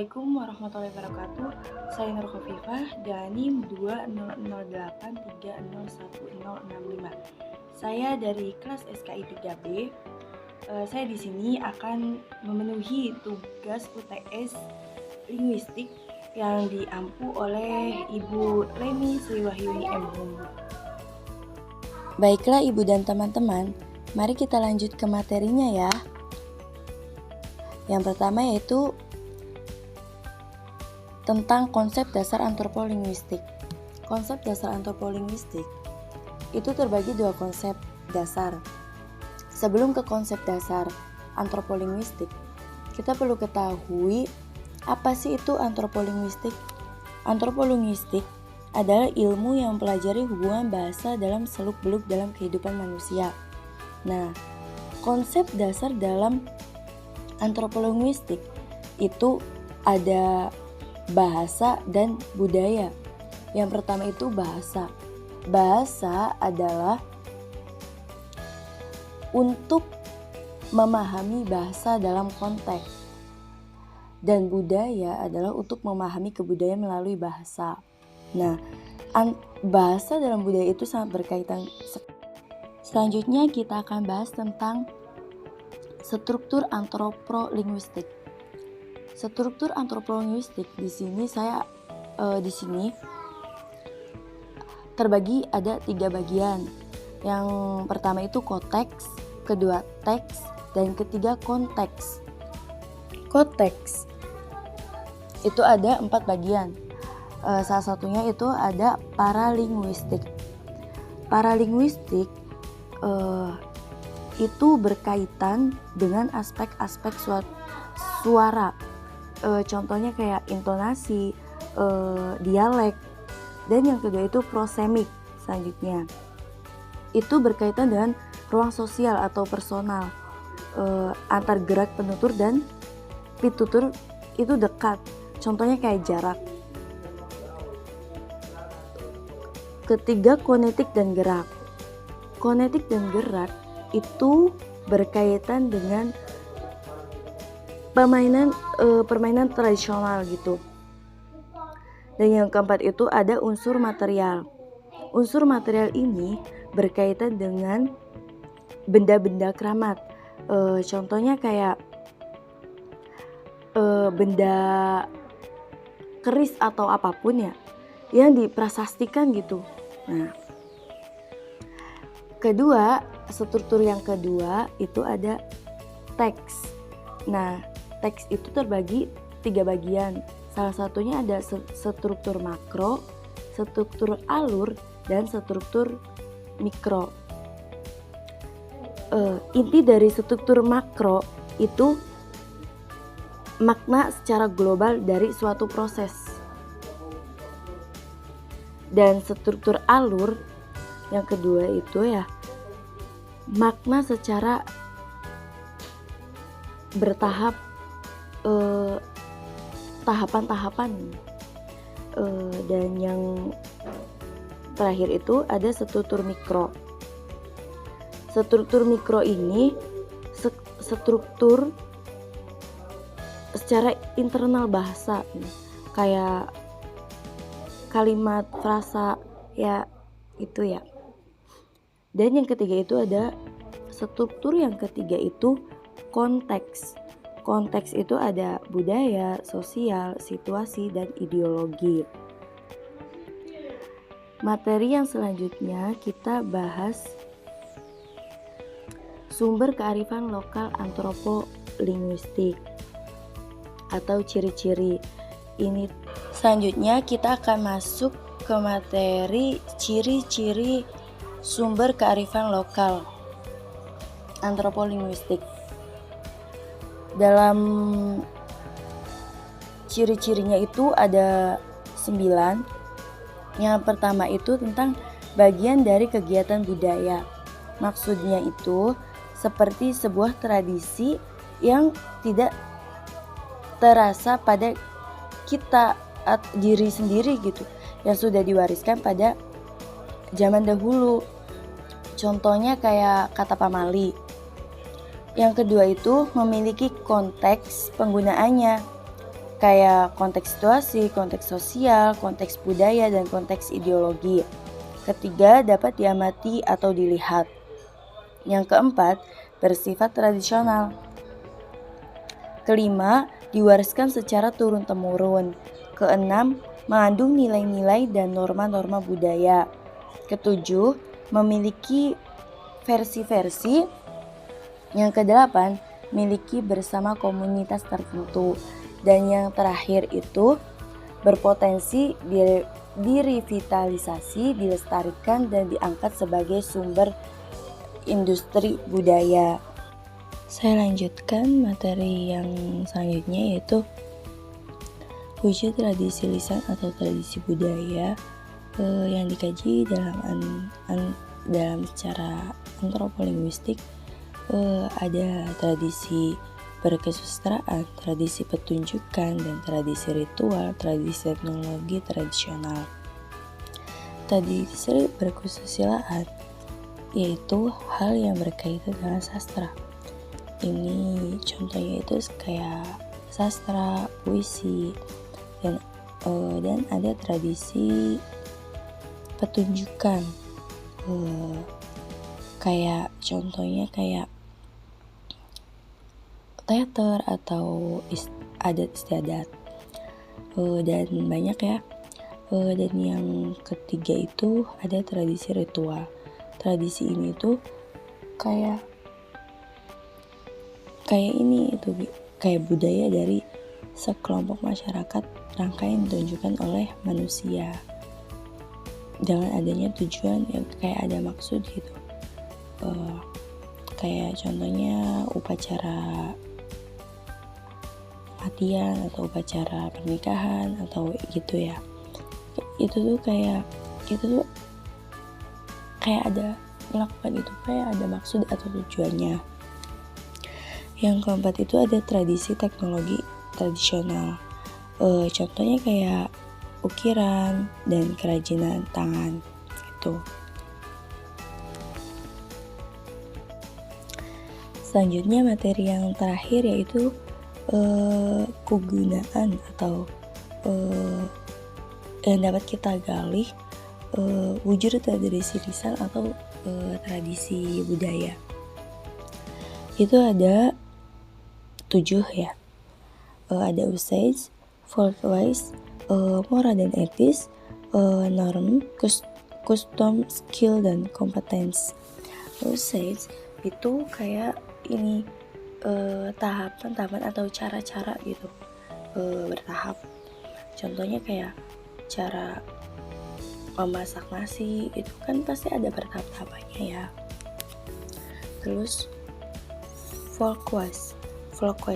Assalamualaikum warahmatullahi wabarakatuh. Saya Nur Khofifah, DANIM 2008301065. Saya dari kelas SKI 3B. Saya di sini akan memenuhi tugas UTS linguistik yang diampu oleh Ibu Leni Sriwahyuni M. Humbu. Baiklah Ibu dan teman-teman, mari kita lanjut ke materinya ya. Yang pertama yaitu tentang konsep dasar antropolinguistik. Konsep dasar antropolinguistik itu terbagi dua konsep dasar. Sebelum ke konsep dasar antropolinguistik, kita perlu ketahui apa sih itu antropolinguistik. Antropolinguistik adalah ilmu yang mempelajari hubungan bahasa dalam seluk-beluk dalam kehidupan manusia. Nah, konsep dasar dalam antropolinguistik itu ada bahasa dan budaya. Yang pertama itu bahasa. Bahasa adalah untuk memahami bahasa dalam konteks, dan budaya adalah untuk memahami kebudayaan melalui bahasa. Nah, bahasa dalam budaya itu sangat berkaitan. Selanjutnya kita akan bahas tentang struktur antropolinguistik. Struktur antropolinguistik di sini terbagi ada 3 bagian. Yang pertama itu konteks, kedua teks, dan ketiga konteks. Konteks itu ada 4 bagian. Salah satunya itu ada paralinguistik. Paralinguistik itu berkaitan dengan aspek-aspek suara. Contohnya kayak intonasi, dialek. Dan yang kedua itu prosemik. Selanjutnya itu berkaitan dengan ruang sosial atau personal. Antar gerak penutur dan pitutur itu dekat. Contohnya kayak jarak. Ketiga, konetik dan gerak. Konetik dan gerak itu berkaitan dengan permainan tradisional gitu. Dan yang keempat itu ada unsur material. Unsur material ini berkaitan dengan benda-benda keramat. Contohnya kayak benda keris atau apapun ya yang diprasastikan gitu. Nah, struktur yang kedua itu ada teks. Nah, teks itu terbagi 3 bagian. Salah satunya ada struktur makro, struktur alur, dan struktur mikro. Inti dari struktur makro itu makna secara global dari suatu proses. Dan struktur alur yang kedua itu ya makna secara bertahap, tahapan-tahapan. Dan yang terakhir itu ada struktur mikro. Struktur mikro ini struktur secara internal bahasa, kayak kalimat, frasa, ya itu ya. Dan yang ketiga itu ada struktur yang ketiga itu konteks. Konteks itu ada budaya, sosial, situasi, dan ideologi. Materi yang selanjutnya kita bahas sumber kearifan lokal antropolinguistik atau ciri-ciri. Ini selanjutnya kita akan masuk ke materi ciri-ciri sumber kearifan lokal antropolinguistik. Dalam ciri-cirinya itu ada 9. Yang pertama itu tentang bagian dari kegiatan budaya. Maksudnya itu seperti sebuah tradisi yang tidak terasa pada kita diri sendiri gitu, yang sudah diwariskan pada zaman dahulu. Contohnya kayak kata pamali. Yang kedua itu memiliki konteks penggunaannya. kayak konteks situasi, konteks sosial, konteks budaya, dan konteks ideologi. Ketiga, dapat diamati atau dilihat. Yang keempat, bersifat tradisional. Kelima, diwariskan secara turun-temurun. Keenam, mengandung nilai-nilai dan norma-norma budaya. Ketujuh, memiliki versi-versi. Yang kedelapan, miliki bersama komunitas tertentu. Dan yang terakhir itu berpotensi direvitalisasi, dilestarikan, dan diangkat sebagai sumber industri budaya. Saya lanjutkan materi yang selanjutnya, yaitu wujud tradisi lisan atau tradisi budaya yang dikaji dalam secara antropolinguistik. Ada tradisi berkesusastraan, tradisi pertunjukan, dan tradisi ritual, tradisi teknologi tradisional. Tradisi berkesusilaan yaitu hal yang berkaitan dengan sastra. Ini contohnya itu kayak sastra, puisi, dan ada tradisi pertunjukan, kayak contohnya kayak teater atau adat istiadat, dan banyak ya. Dan yang ketiga itu ada tradisi ritual. Tradisi ini tuh kayak ini itu kayak budaya dari sekelompok masyarakat, rangkaian ditunjukkan oleh manusia dengan adanya tujuan yang kayak ada maksud gitu. Kayak contohnya upacara kematian atau upacara pernikahan atau gitu ya. Itu tuh kayak ada melakukan itu kayak ada maksud atau tujuannya. Yang keempat itu ada tradisi teknologi tradisional. Contohnya kayak ukiran dan kerajinan tangan gitu. Selanjutnya materi yang terakhir yaitu kegunaan atau yang dapat kita gali wujud tradisi lisan atau tradisi budaya. Itu ada 7 ya. Ada usage, folklore, moral dan etis, norm, custom, skill, dan competence. Usage itu kayak ini tahapan atau cara-cara gitu, bertahap. Contohnya kayak cara memasak nasi, itu kan pasti ada bertahap-tahapannya ya. Terus folklore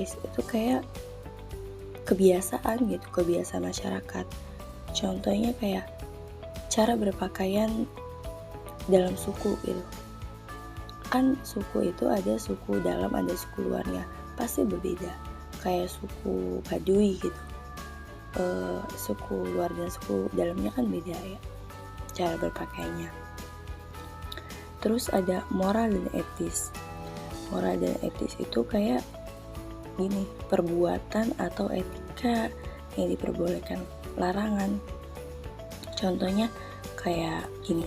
itu kayak kebiasaan gitu, kebiasaan masyarakat. Contohnya kayak cara berpakaian dalam suku gitu. Kan suku itu ada suku dalam, ada suku luarnya, pasti berbeda. Kayak suku Baduy gitu, suku luar dan suku dalamnya kan beda ya cara berpakaiannya. Terus ada moral dan etis. Moral dan etis itu kayak gini, perbuatan atau etika yang diperbolehkan, larangan. Contohnya kayak gini,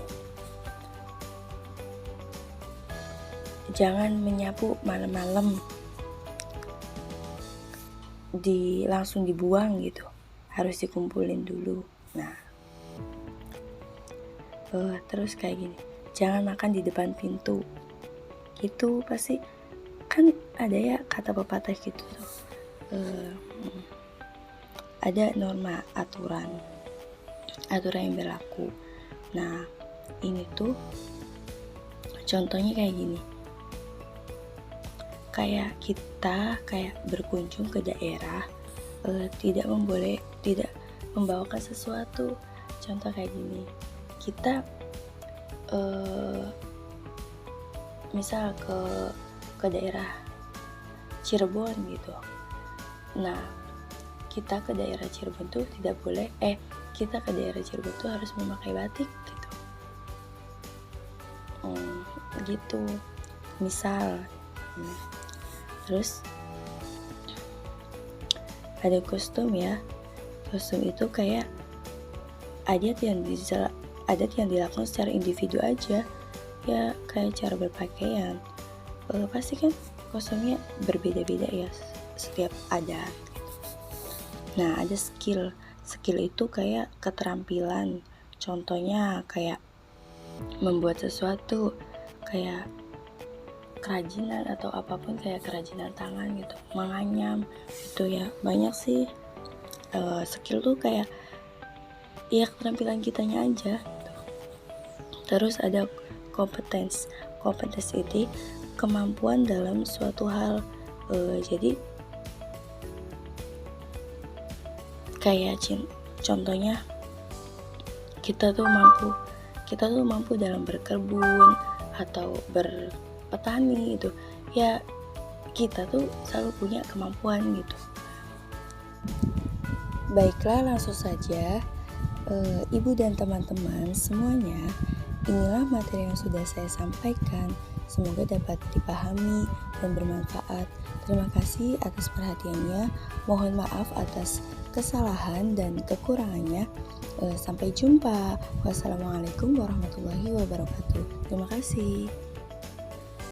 jangan menyapu malam-malam, langsung dibuang gitu, harus dikumpulin dulu. Nah, terus kayak gini, jangan makan di depan pintu. Gitu pasti kan ada ya kata pepatah gitu tuh. Ada norma, aturan yang berlaku. Nah, ini tuh contohnya kayak gini. Kayak kita berkunjung ke daerah, tidak membawakan sesuatu. Contoh kayak gini, kita misal ke daerah Cirebon gitu. Nah, kita ke daerah Cirebon tuh tidak boleh kita ke daerah Cirebon tuh harus memakai batik gitu. Gitu misal. Terus ada kostum ya. Kostum itu kayak adat yang dilakukan secara individu aja ya, kayak cara berpakaian. Pasti kan kostumnya berbeda-beda ya setiap adat. Nah, ada skill itu kayak keterampilan. Contohnya kayak membuat sesuatu, kayak kerajinan atau apapun, kayak kerajinan tangan gitu, menganyam gitu ya. Banyak sih skill tuh kayak ya keterampilan kitanya aja gitu. Terus ada kompetens itu kemampuan dalam suatu hal. Jadi kayak contohnya kita tuh mampu dalam berkebun atau berpetani gitu ya, kita tuh selalu punya kemampuan gitu. Baiklah, langsung saja ibu dan teman-teman semuanya, inilah materi yang sudah saya sampaikan. Semoga dapat dipahami dan bermanfaat. Terima kasih atas perhatiannya. Mohon maaf atas kesalahan dan kekurangannya. Sampai jumpa. Wassalamualaikum warahmatullahi wabarakatuh. Terima kasih.